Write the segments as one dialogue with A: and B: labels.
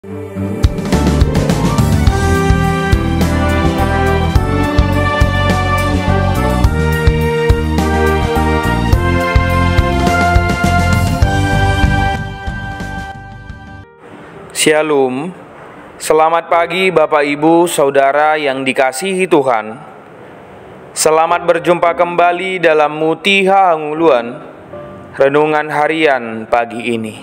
A: Shalom, selamat pagi Bapak Ibu Saudara yang dikasihi Tuhan. Selamat berjumpa kembali dalam Mutiara Hanguluan, Renungan Harian pagi ini,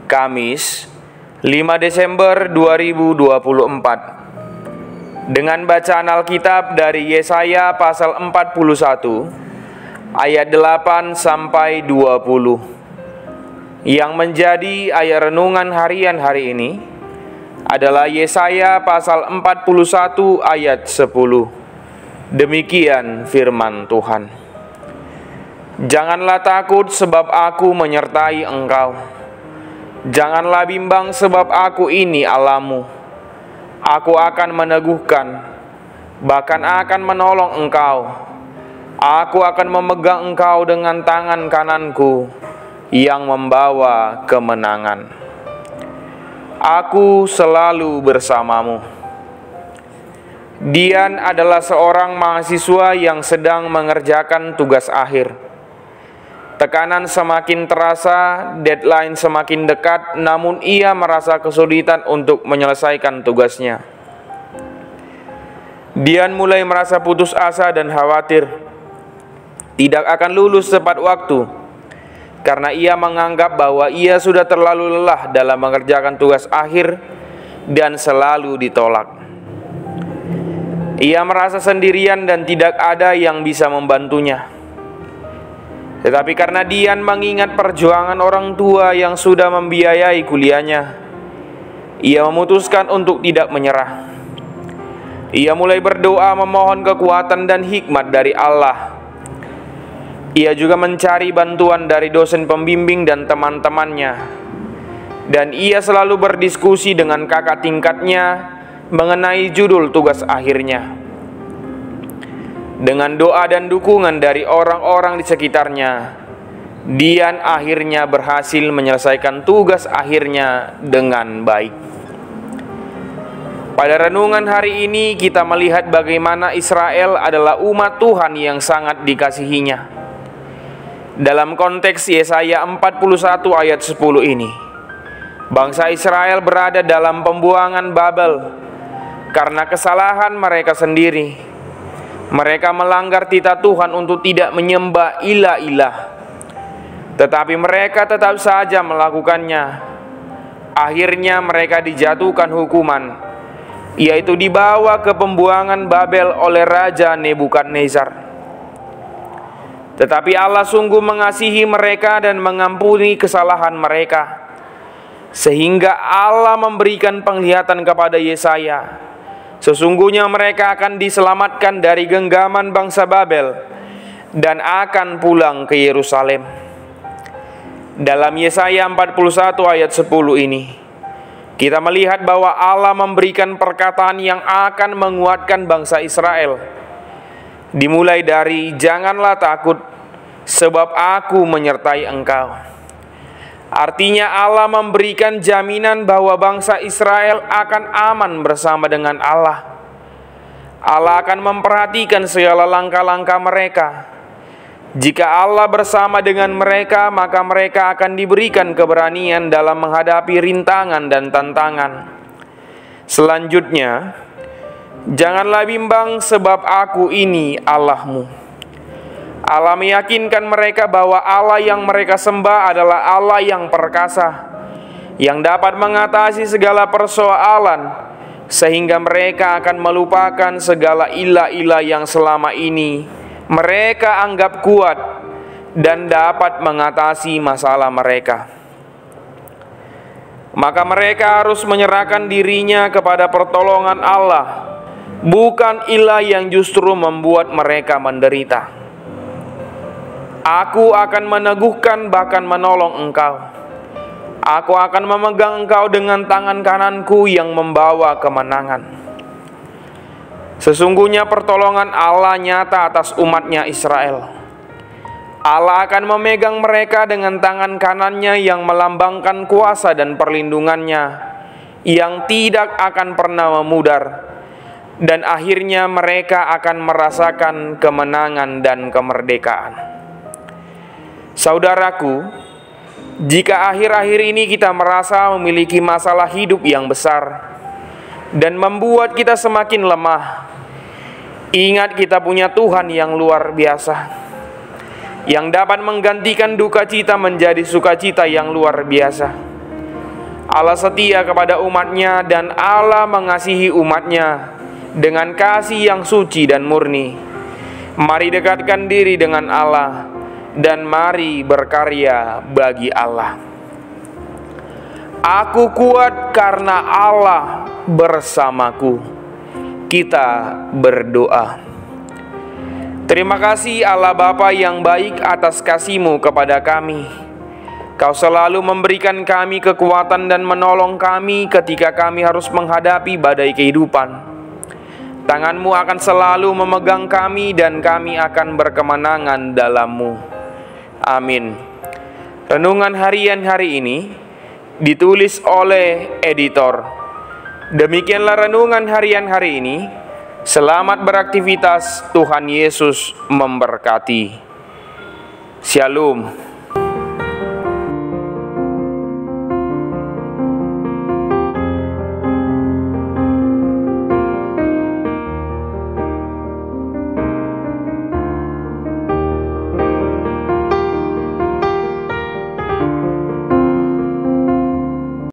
A: Kamis 5 Desember 2024. Dengan bacaan Alkitab dari Yesaya pasal 41 ayat 8 sampai 20. Yang menjadi ayat renungan harian hari ini adalah Yesaya pasal 41 ayat 10. Demikian firman Tuhan. Janganlah takut sebab aku menyertai engkau. Janganlah bimbang sebab aku ini Allahmu. Aku akan meneguhkan, bahkan akan menolong engkau. Aku akan memegang engkau dengan tangan kananku yang membawa kemenangan. Aku selalu bersamamu. Dian adalah seorang mahasiswa yang sedang mengerjakan tugas akhir. Tekanan semakin terasa, deadline semakin dekat, namun ia merasa kesulitan untuk menyelesaikan tugasnya. Dian mulai merasa putus asa dan khawatir tidak akan lulus tepat waktu, karena ia menganggap bahwa ia sudah terlalu lelah dalam mengerjakan tugas akhir dan selalu ditolak. Ia merasa sendirian dan tidak ada yang bisa membantunya. Tetapi karena Dian mengingat perjuangan orang tua yang sudah membiayai kuliahnya, ia memutuskan untuk tidak menyerah. Ia mulai berdoa memohon kekuatan dan hikmat dari Allah. Ia juga mencari bantuan dari dosen pembimbing dan teman-temannya. Dan ia selalu berdiskusi dengan kakak tingkatnya mengenai judul tugas akhirnya. Dengan doa dan dukungan dari orang-orang di sekitarnya, Dian akhirnya berhasil menyelesaikan tugas akhirnya dengan baik. Pada renungan hari ini kita melihat bagaimana Israel adalah umat Tuhan yang sangat dikasihinya. Dalam konteks Yesaya 41 ayat 10 ini, bangsa Israel berada dalam pembuangan Babel karena kesalahan mereka sendiri. Mereka melanggar titah Tuhan untuk tidak menyembah ilah-ilah, tetapi mereka tetap saja melakukannya. Akhirnya mereka dijatuhkan hukuman, yaitu dibawa ke pembuangan Babel oleh Raja Nebukadnezar. Tetapi Allah sungguh mengasihi mereka dan mengampuni kesalahan mereka, sehingga Allah memberikan penglihatan kepada Yesaya. Sesungguhnya mereka akan diselamatkan dari genggaman bangsa Babel dan akan pulang ke Yerusalem. Dalam Yesaya 41 ayat 10 ini, kita melihat bahwa Allah memberikan perkataan yang akan menguatkan bangsa Israel. Dimulai dari janganlah takut sebab aku menyertai engkau. Artinya Allah memberikan jaminan bahwa bangsa Israel akan aman bersama dengan Allah. Allah akan memperhatikan segala langkah-langkah mereka. Jika Allah bersama dengan mereka, maka mereka akan diberikan keberanian dalam menghadapi rintangan dan tantangan. Selanjutnya, janganlah bimbang sebab aku ini Allahmu. Allah meyakinkan mereka bahwa Allah yang mereka sembah adalah Allah yang perkasa, yang dapat mengatasi segala persoalan, sehingga mereka akan melupakan segala ilah-ilah yang selama ini mereka anggap kuat dan dapat mengatasi masalah mereka. Maka mereka harus menyerahkan dirinya kepada pertolongan Allah, bukan ilah yang justru membuat mereka menderita. Aku akan meneguhkan bahkan menolong engkau. Aku akan memegang engkau dengan tangan kananku yang membawa kemenangan. Sesungguhnya pertolongan Allah nyata atas umatnya Israel. Allah akan memegang mereka dengan tangan kanannya yang melambangkan kuasa dan perlindungannya, yang tidak akan pernah memudar, dan akhirnya mereka akan merasakan kemenangan dan kemerdekaan. Saudaraku, jika akhir-akhir ini kita merasa memiliki masalah hidup yang besar dan membuat kita semakin lemah, ingat kita punya Tuhan yang luar biasa, yang dapat menggantikan duka cita menjadi sukacita yang luar biasa. Allah setia kepada umatnya dan Allah mengasihi umatnya dengan kasih yang suci dan murni. Mari dekatkan diri dengan Allah dan mari berkarya bagi Allah. Aku kuat karena Allah bersamaku. Kita berdoa. Terima kasih Allah Bapa yang baik atas kasih-Mu kepada kami. Kau selalu memberikan kami kekuatan dan menolong kami ketika kami harus menghadapi badai kehidupan. Tangan-Mu akan selalu memegang kami dan kami akan berkemenangan dalam-Mu. Amin. Renungan harian hari ini ditulis oleh editor. Demikianlah renungan harian hari ini. Selamat beraktivitas, Tuhan Yesus memberkati. Shalom.